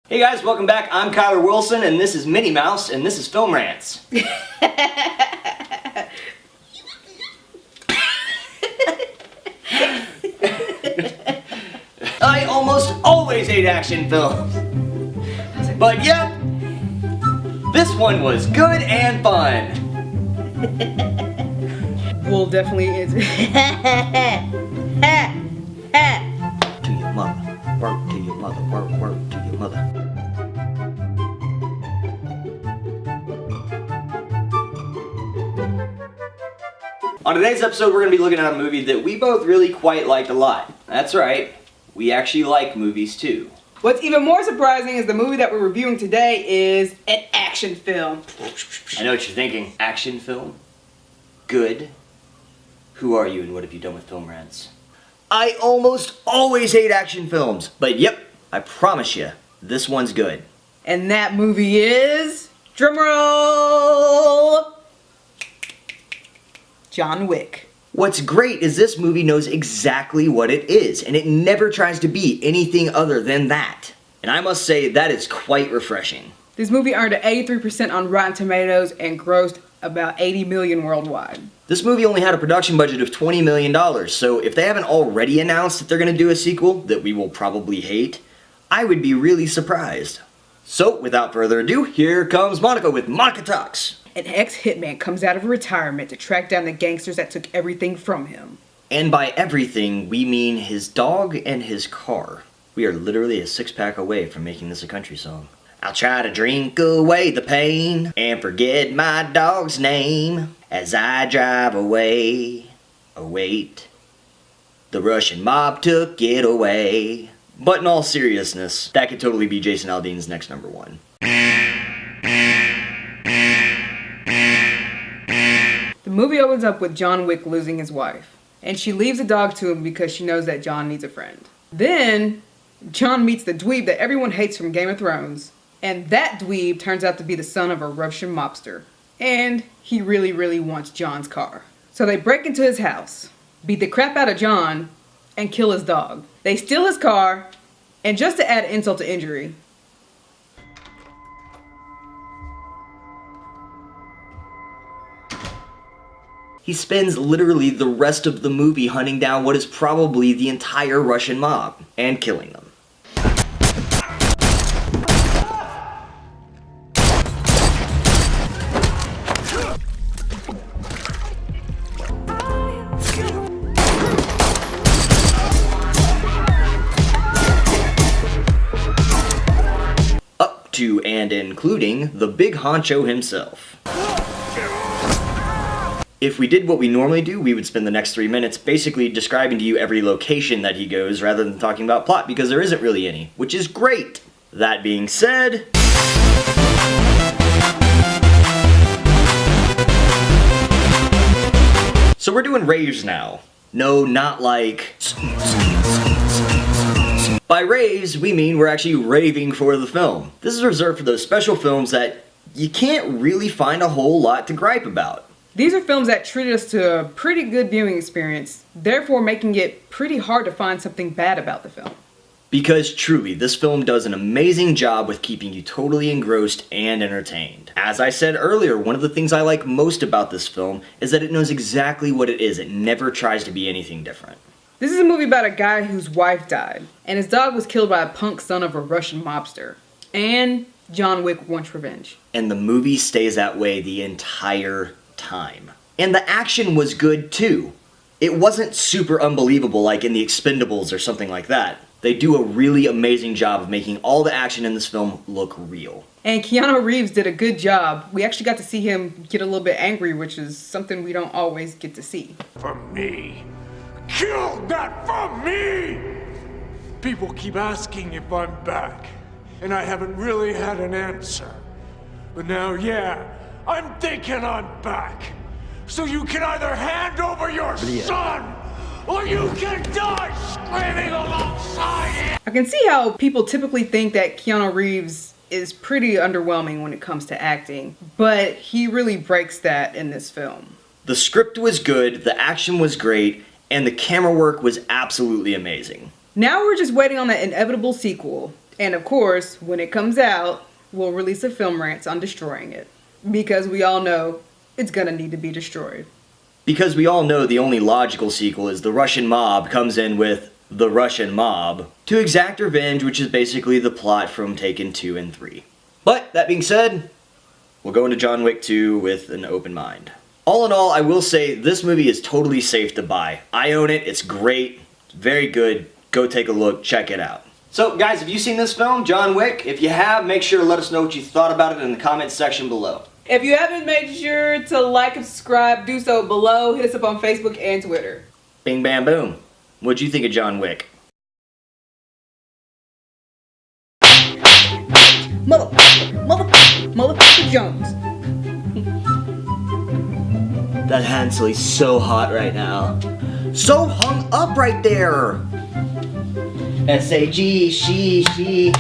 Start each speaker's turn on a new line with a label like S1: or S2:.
S1: Hey guys, welcome back. I'm Kyler Wilson, and this is Minnie Mouse, and this is Film Rants. I almost always hate action films. But yep, this one was good and fun.
S2: Well, definitely is.
S1: To your mother. Work to your mother. Work to your mother. On today's episode, we're going to be looking at a movie that we both really quite liked a lot. That's right, we actually like movies too.
S2: What's even more surprising is the movie that we're reviewing today is an action film.
S1: I know what you're thinking. Action film? Good. Who are you and what have you done with Film Rants? I almost always hate action films, but yep, I promise you, this one's good.
S2: And that movie is... drumroll! John Wick.
S1: What's great is this movie knows exactly what it is, and it never tries to be anything other than that. And I must say, that is quite refreshing.
S2: This movie earned an 83% on Rotten Tomatoes and grossed about 80 million worldwide.
S1: This movie only had a production budget of $20 million, so if they haven't already announced that they're going to do a sequel that we will probably hate, I would be really surprised. So, without further ado, here comes Monica with Monica Talks.
S2: An ex-hitman comes out of retirement to track down the gangsters that took everything from him.
S1: And by everything, we mean his dog and his car. We are literally a six-pack away from making this a country song. I'll try to drink away the pain and forget my dog's name as I drive away. Oh wait, the Russian mob took it away. But in all seriousness, that could totally be Jason Aldean's next number one.
S2: The movie opens up with John Wick losing his wife, and she leaves a dog to him because she knows that John needs a friend. Then, John meets the dweeb that everyone hates from Game of Thrones, and that dweeb turns out to be the son of a Russian mobster, and he really, really wants John's car. So they break into his house, beat the crap out of John, and kill his dog. They steal his car, and just to add insult to injury,
S1: he spends literally the rest of the movie hunting down what is probably the entire Russian mob and killing them. Up to and including the big honcho himself. If we did what we normally do, we would spend the next 3 minutes basically describing to you every location that he goes rather than talking about plot, because there isn't really any, which is great. That being said... So we're doing raves now. No, not like... By raves, we mean we're actually raving for the film. This is reserved for those special films that you can't really find a whole lot to gripe about.
S2: these are films that treated us to a pretty good viewing experience, therefore making it pretty hard to find something bad about the film.
S1: Because truly, this film does an amazing job with keeping you totally engrossed and entertained. As I said earlier, one of the things I like most about this film is that it knows exactly what it is. It never tries to be anything different.
S2: This is a movie about a guy whose wife died, and his dog was killed by a punk son of a Russian mobster. And John Wick wants revenge.
S1: And the movie stays that way the entire time. And the action was good too. It wasn't super unbelievable like in The Expendables or something like that. They do a really amazing job of making all the action in this film look real.
S2: And Keanu Reeves did a good job. We actually got to see him get a little bit angry, which is something we don't always get to see.
S3: For me. Kill that for me! People keep asking if I'm back, and I haven't really had an answer. But now, yeah, I'm thinking I'm back. So you can either hand over your son, or you can die screaming alongside him!
S2: I can see how people typically think that Keanu Reeves is pretty underwhelming when it comes to acting, but he really breaks that in this film.
S1: The script was good, the action was great, and the camera work was absolutely amazing.
S2: Now we're just waiting on that inevitable sequel. And of course, when it comes out, we'll release a film rant on destroying it. Because we all know it's gonna need to be destroyed.
S1: Because we all know the only logical sequel is the Russian mob comes in with the Russian mob to exact revenge, which is basically the plot from Taken 2 and 3. But, that being said, we'll go into John Wick 2 with an open mind. All in all, I will say this movie is totally safe to buy. I own it, it's great, it's very good. Go take a look, check it out. So guys, have you seen this film, John Wick? If you have, make sure to let us know what you thought about it in the comments section below.
S2: If you haven't made sure to like and subscribe, do so below. Hit us up on Facebook and Twitter.
S1: Bing bam boom. What'd you think of John Wick?
S2: Motherfucker Jones.
S1: That Hansley's so hot right now. So hung up right there. S-A-G, she.